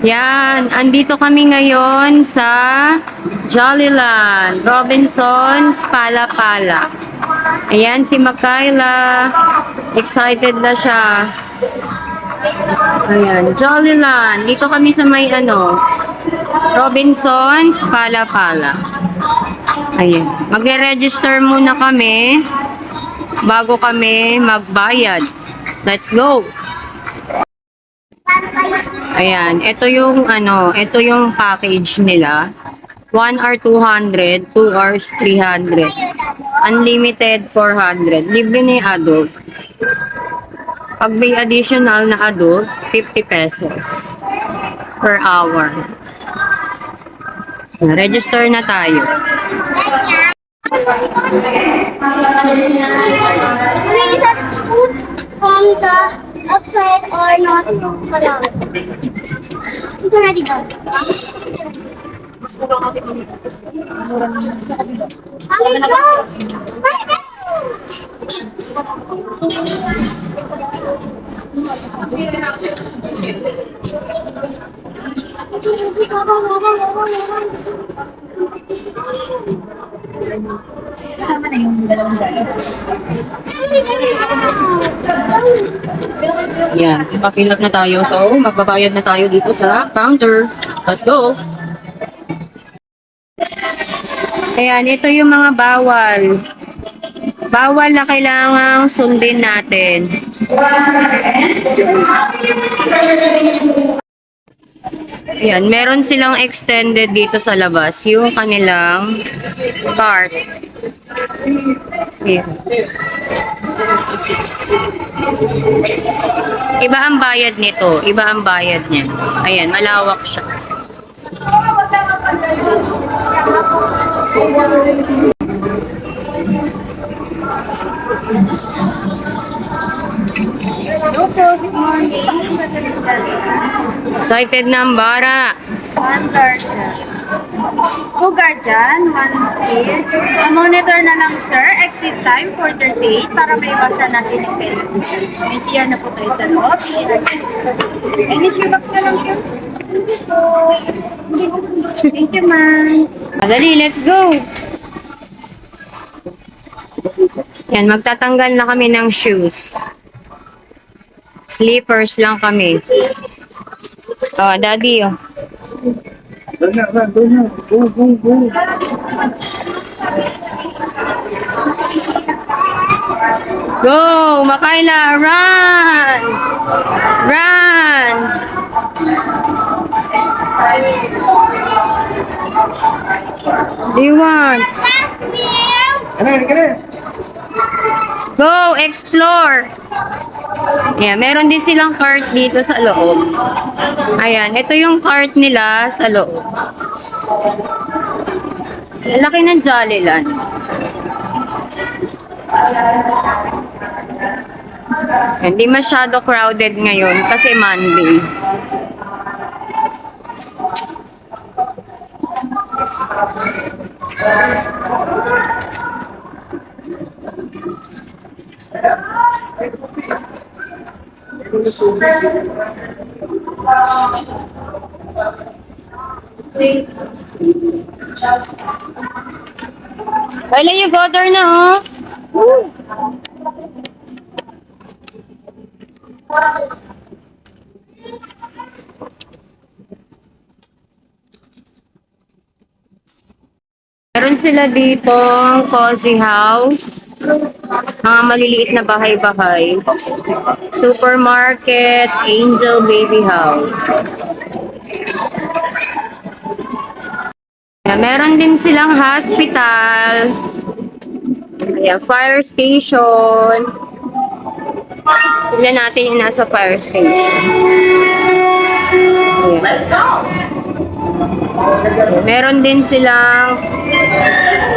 Yan, andito kami ngayon sa Jollyland, Robinsons, Pala-Pala. Ayan, si Makayla. Excited na siya. Ayan, Jollyland. Dito kami sa may Robinsons, Pala-Pala. Ayan, magre-register muna kami bago kami magbayad. Let's go! Ayan, ito yung package nila. 1 hour 200, 2 hours 300. Unlimited 400. Libre ni adult. Pag may additional na adult, 50 pesos per hour. Register na tayo. Is that food from the outside or not? Ito na dito. Mas mura natin ang mura naman sa kabila. Kasama na yung dalawang dali. Yan, ipakilap na tayo. So, magbabayad na tayo dito sa counter. Let's go! Ayan, ito yung mga bawal. Bawal na kailangang sundin natin. Ayan, meron silang extended dito sa labas. Yung kanilang cart. Ayan. Iba ang bayad nito. Iba ang bayad niya. Ayan, malawak siya. Excited na ang bara. One guardian. Two guardian, one kid. Monitor na lang sir. Exit time 4:38 para may iwasan natin yung penalty. May CR na po tayo sa loob. Any shoebox na lang sir. Thank you ma'am. Madali, let's go! Yan, magtatanggal na kami ng shoes. Slippers lang kami. Oh, daddy, oh. Go, Makayla, run! Run! Do you want? Go, explore! Yeah, meron din silang cart dito sa loob. Ayan, ito yung cart nila sa loob. Ang laki ng Jollyland. Hindi masyado crowded ngayon kasi Monday. Wala you go there na, oh. Woo. Meron sila dito cozy house. Mga maliliit na bahay-bahay. Supermarket, Angel Baby House. Meron din silang hospital. Ayan, fire station. Tignan natin yung nasa fire station. Ayan. Meron din silang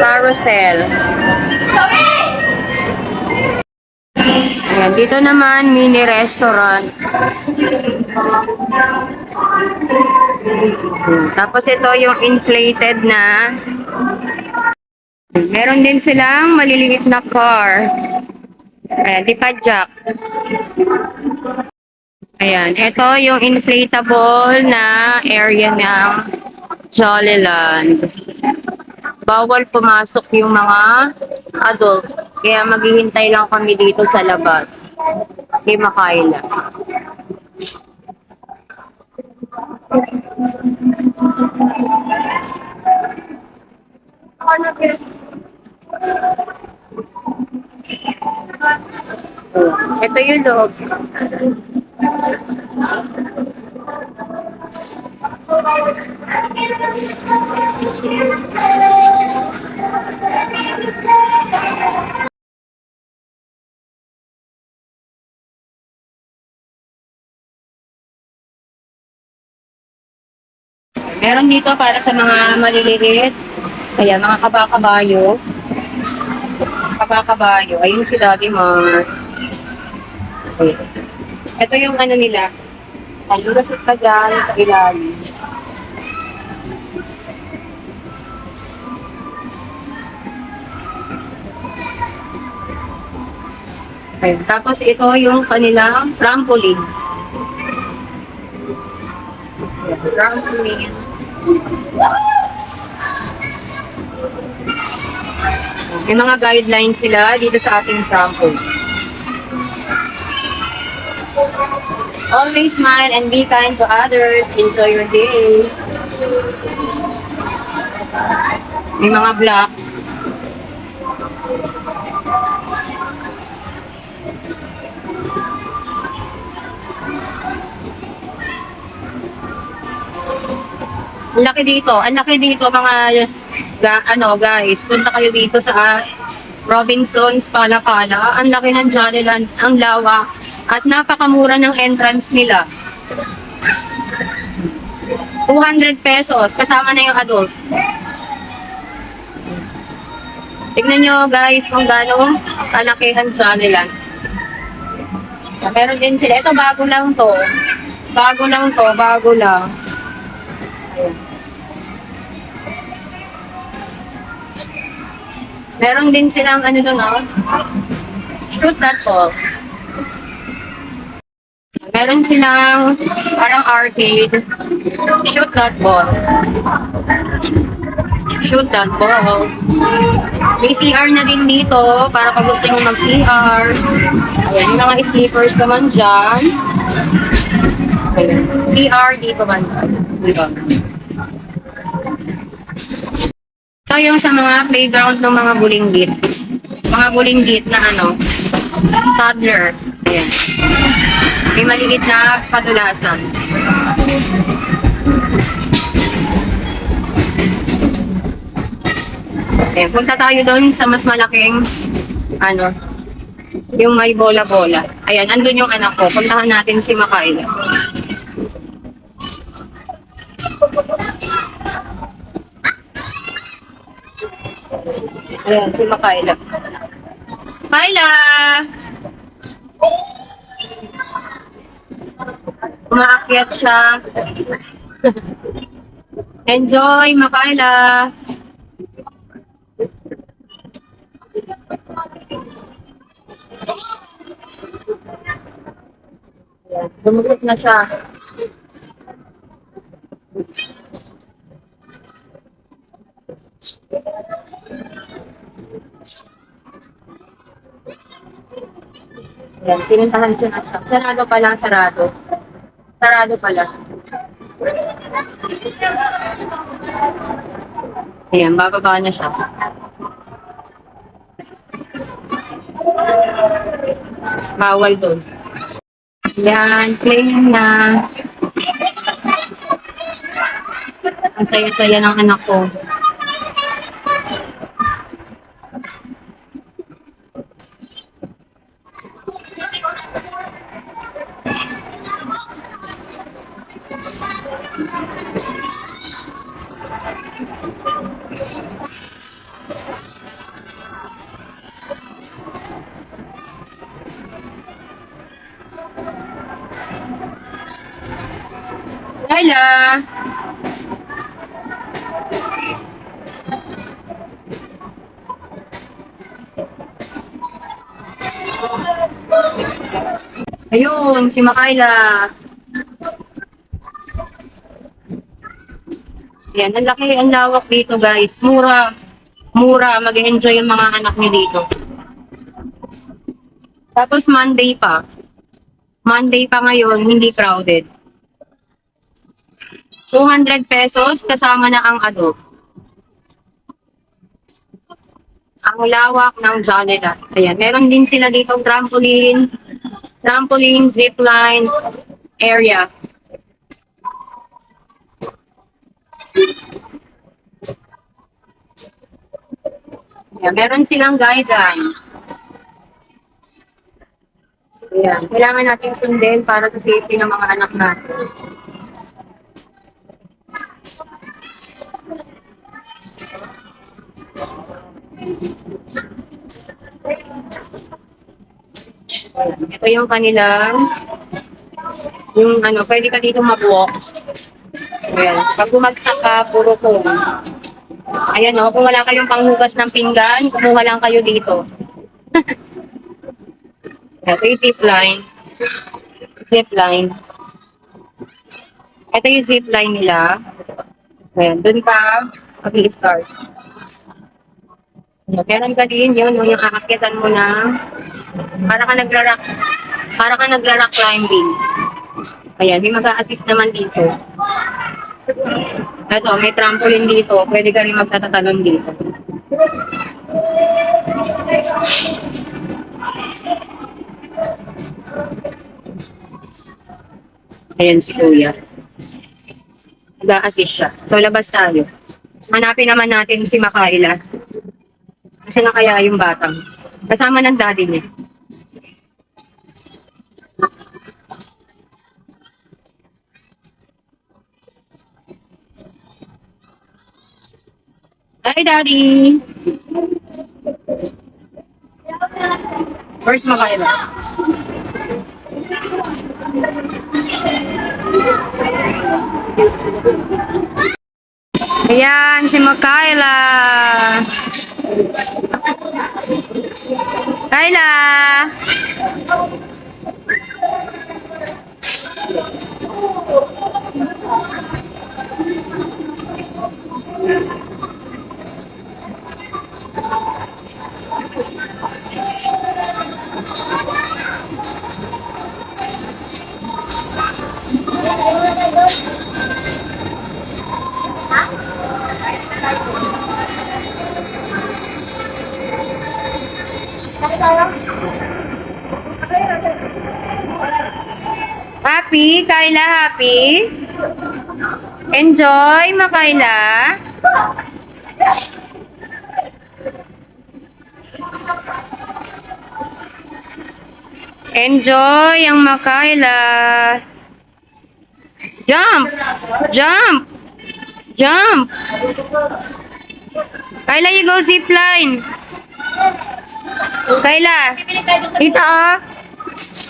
carousel. Ayan, dito naman mini restaurant. Tapos ito yung inflated na. Meron din silang maliliit na car. Ayan, di pa jack. Ayan, ito yung inflatable na area ng Jollyland. Bawal pumasok yung mga adult. Kaya maghihintay lang kami dito sa labas. Kay Makaila. Ito yung loob. Meron dito para sa mga maliliit. Ayan, mga kabakabayo. Kabakabayo. Ayun si Daddy Mar. Okay. Ito yung ano nila. Lulusot ka dyan sa ilalim. Okay. Tapos ito yung kanilang trampoline. Trampoline. May mga guidelines sila dito sa ating trampoline. Always smile and be kind to others. Enjoy your day. May mga blocks. Ang laki dito. Ang laki dito mga guys. Punta kayo dito sa Robinsons, Palapala. Ang laki ng Jollyland, ang lawak at napakamura ng entrance nila. 200 pesos kasama na yung adult. Tignan nyo guys kung gaano kalaki ang Jollyland. Meron din sila. Ito bago lang to. Bago lang to. Bago lang. Ayan. Meron din silang ano doon, oh. Shoot that ball. Meron silang parang arcade. Shoot that ball. Shoot that ball. May CR na din dito para pag gusto nyo mag-CR. Ayan, yung mga sleepers naman dyan. Ayan. CR dito man. Diba? Ito yung sa mga playground ng mga bulinggit. Mga bulinggit na ano, toddler. Ayan. May maliit na kadulasan. Ayan, punta tayo doon sa mas malaking, ano, yung may bola-bola. Ayan, andun yung anak ko. Puntahan natin si Makaila. Ayan, si Makaila. Makaila! Umaakyat siya. Enjoy, Makaila! Ayan, lumusot na siya. Ayan, pinuntahan siya na stop. Sarado pala, sarado. Sarado pala. Ayan, bababa na siya. Bawal doon. Ayan, playing na. Ang saya-saya ng anak ko. Hello! Ayun, si Makayla. Yan, ang laki, ang lawak dito guys. Mura. Mura, mag-enjoy yung mga anak niyo dito. Tapos Monday pa. Monday pa ngayon, hindi crowded. 200 pesos kasama na ang adobo. Ang lawak ng Jollibee. Ayan, meron din sila dito trampoline, zipline area. Ayan, meron silang guidelines. Ayan, kailangan natin sundin para sa safety ng mga anak natin. Ito yung kanilang, yung ano, pwede ka dito mag-walk. Ayan, pag bumagsak ka, puro foam. Ayan o, kung wala kayong panghugas ng pinggan, kumuha lang kayo dito. Ito yung zipline. Zipline. Ito yung zipline nila. Ayan, dun ka mag-i-start. Meron ka din yun, yung aakyatan mo na para ka nagra-rock climbing. Ayan, may mag-a-assist naman dito. Ito, may trampoline dito. Pwede ka rin magtatatalon dito. Ayan si Kuya. Nag-a-assist siya. So, labas tayo. Hanapin naman natin si Makayla. Kasi na kaya yung batang. Kasama ng daddy niya. Hi, Daddy! Where's Makayla? Ayan, si Makayla! Kayla! Happy? Kayla, happy? Enjoy, Makayla? Enjoy ang Makayla. Jump! Jump! Jump! Kayla, you go zipline. Kayla, dito oh.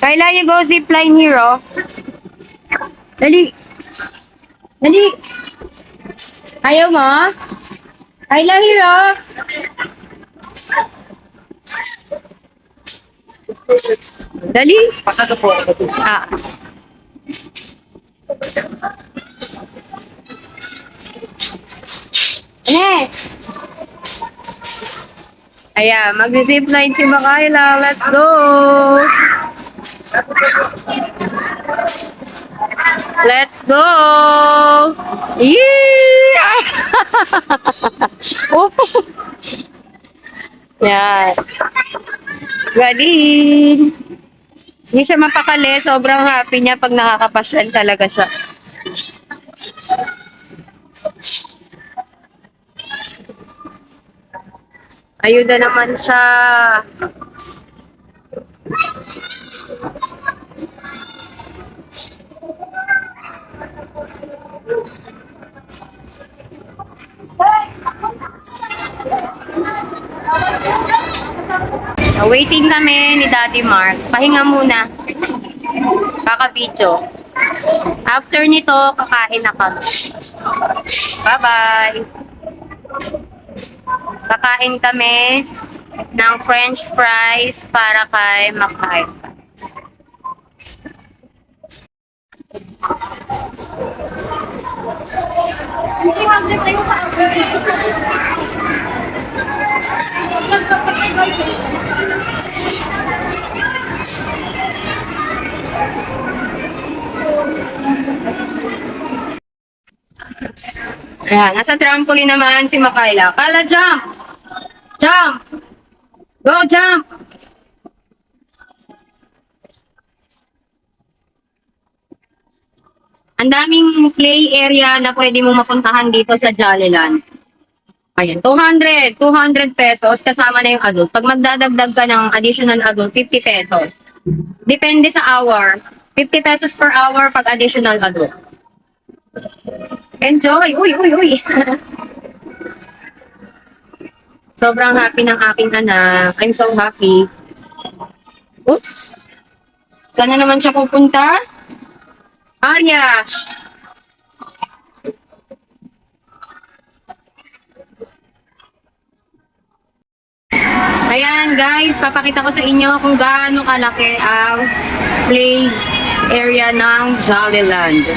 Kayla, you go zipline here oh. Dali. Dali. Ayaw mo? Kayla, here oh. Dali. Pasado po. Ah. Next. Ayan, mag-zipline si Makayla. Let's go! Let's go! Yee! Oh. Yan. Galing! Hindi siya mapakali. Sobrang happy niya pag nakakapasyal talaga siya. Ayuda naman siya. Waiting kami ni Daddy Mark. Pahinga muna. Kaka-video. After nito, kakain na kami. Bye-bye. Kakain kami ng French fries para kay Makayla. Ayan, nasa trampoline naman si Makaila. Kala, jump! Jump! Go, jump! Ang daming play area na pwede mong mapuntahan dito sa Jollyland. Ayan, 200 pesos kasama na yung adult. Pag magdadagdag ka ng additional adult, 50 pesos. Depende sa hour. 50 pesos per hour pag additional adult. Enjoy! Uy, uy, uy! Sobrang happy ng aking anak. I'm so happy. Oops! Saan na naman siya pupunta? Arya! Ayan guys, papakita ko sa inyo kung gaano kalaki ang play area ng Jollyland.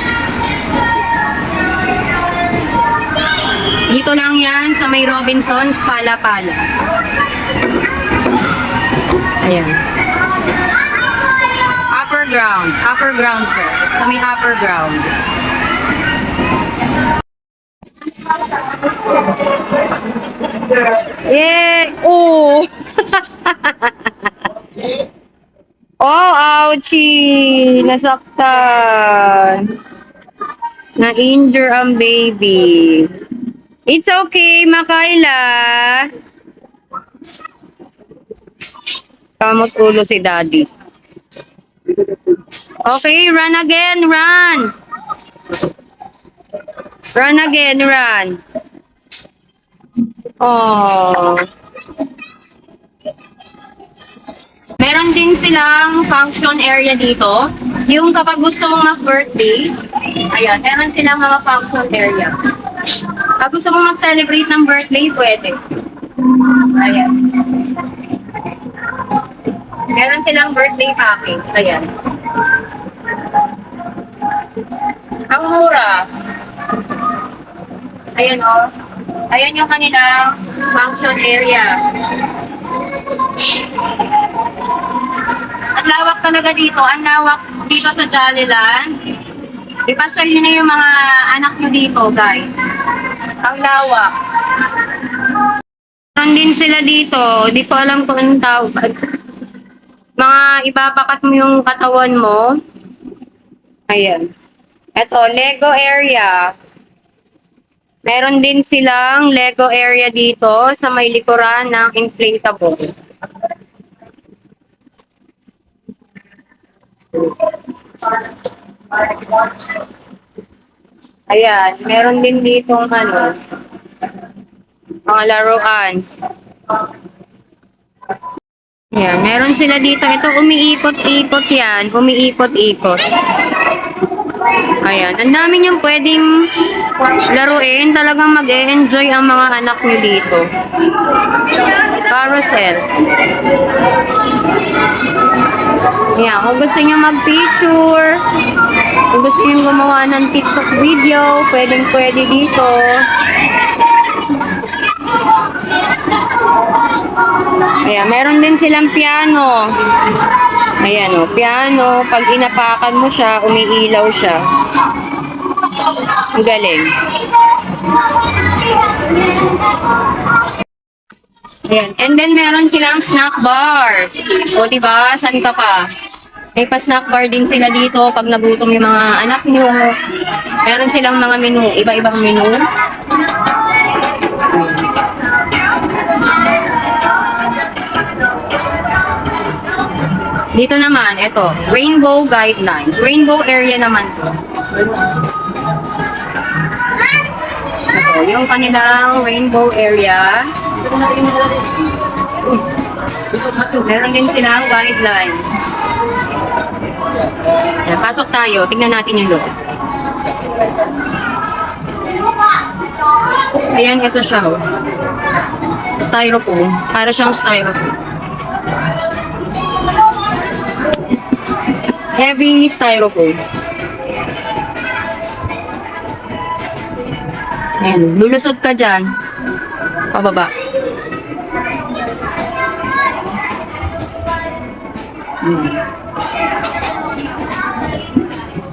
Dito lang yan sa may Robinsons, Pala-Pala. Ayan. Upper ground po. Sa may upper ground. Yeah! Oh! Oh, ouchie! Nasaktan. Na-injure ang baby. It's okay, Makaila. Kamot ulo si daddy. Okay, run again, run! Run again, run. Oh. Meron din silang function area dito. Yung kapag gusto mong mag-birthday, ayan, meron silang mga function area. Kapag gusto mong mag-celebrate ng birthday, pwede. Ayan. Meron silang birthday package. Ayan. Ang mura. Ayan o. Oh. Ayan yung kanilang function area. Ang lawak talaga dito. Ang lawak dito sa Jollyland. Ipasal nyo na yung mga anak nyo dito, guys. Ang lawak. Meron din sila dito. Di ko alam kung anong tawag. Mga ibabakat mo yung katawan mo. Ayan. Ito, Lego area. Meron din silang Lego area dito sa may likuran ng inflatable. Ayan, meron din ditong ano, mga laruan. Ayan, meron sila dito. Ito, umiikot-ikot yan. Umiikot-ikot. Ayan, ang dami niyong pwedeng laruin. Talagang mag-e-enjoy ang mga anak niyo dito. Carousel. Ayan, kung gusto niyo mag-picture, kung gusto niyo gumawa ng TikTok video, pwedeng-pwede dito. Ayan, meron din silang piano. Ayan o, piano. Pag inapakan mo siya, umiilaw siya. Ang galing. Ayan. And then, meron silang snack bar. O, diba? San ka pa? May pa-snack bar din sila dito pag nagutom yung mga anak nyo. Meron silang mga menu. Iba-ibang menu. Dito naman, ito, rainbow guidelines. Rainbow area naman to. Ito, yung kanilang rainbow area. Meron din silang guidelines. Ayan, pasok tayo. Tingnan natin yung loob. Ayan, ito siya. Styrofoam. Para siyang styrofoam. Heavy styrofoam. Ayan, lulusot ka dyan. Pababa.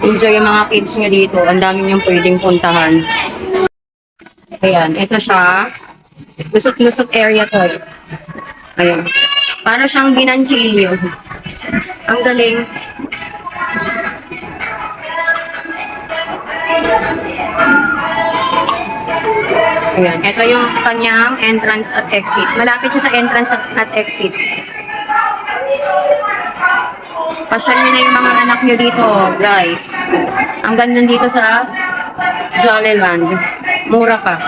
Enjoy yung mga kids nyo dito. Ang dami yung pwedeng puntahan. Ayan, ito siya. Lusot-lusot area to. Ayan. Para siyang ginanchilyo. Ang galing. Ayan, ito yung kanyang entrance at exit. Malapit siya sa entrance at exit. Pasyal nyo na yung mga anak nyo dito, guys. Ang ganda dito sa Jollyland. Mura pa.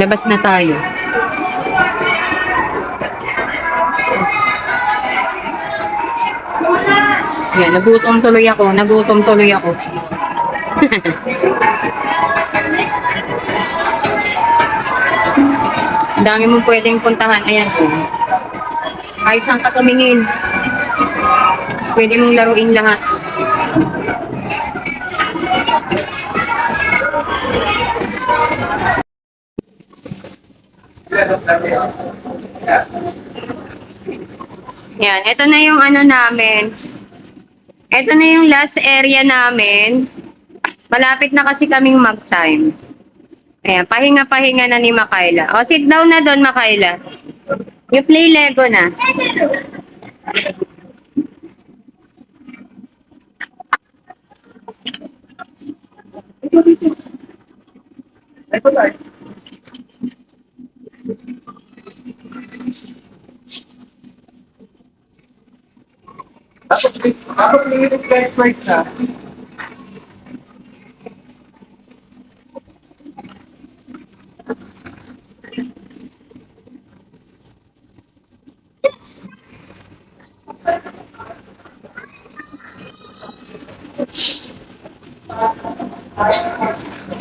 Labas na tayo. Yan, nagutom tuloy ako. Nagutom tuloy ako. Ang dami mong pwedeng puntahan. Ayan po. Kahit saan ka tumingin. Pwede mong laruin lahat. Yan, ito na yung ano namin. Ito na yung last area namin. Malapit na kasi kaming mag-time. Ayan, pahinga-pahinga na ni Makayla. O, sit down na doon, Makayla. You play Lego na. Dapat limited guys price na.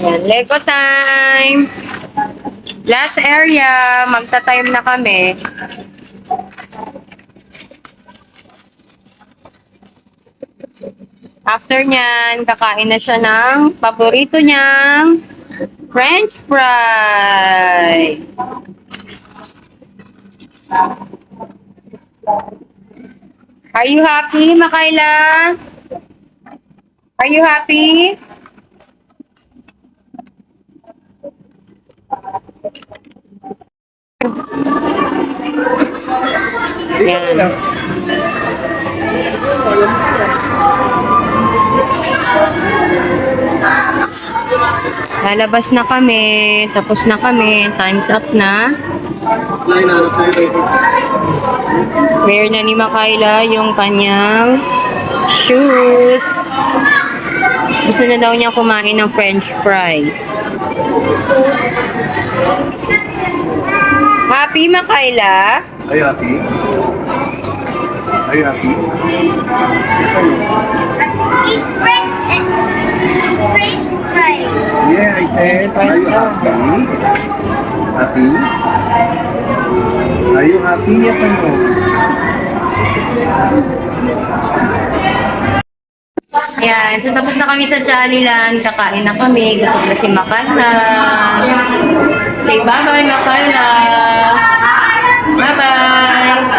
Ayan, Lego time. Last area, magta-time na kami. After nyan, kakain na siya ng paborito niyang French fry. Are you happy, Makayla? Are you happy? Yan. Lalabas na kami. Tapos na kami. Time's up na. Wear na ni Makayla yung kanyang shoes. Gusto na daw niya kumain ng French fries. Happy, Makayla? Are you happy? Are you happy? Eat French fries. Yeah, I said, are you happy? Happy? Are you happy? Yes or no? Yan. So, tapos na kami sa Jollyland. Kakain na kami. Gusto na si Makayla. Say bye-bye, Makayla. Bye-bye.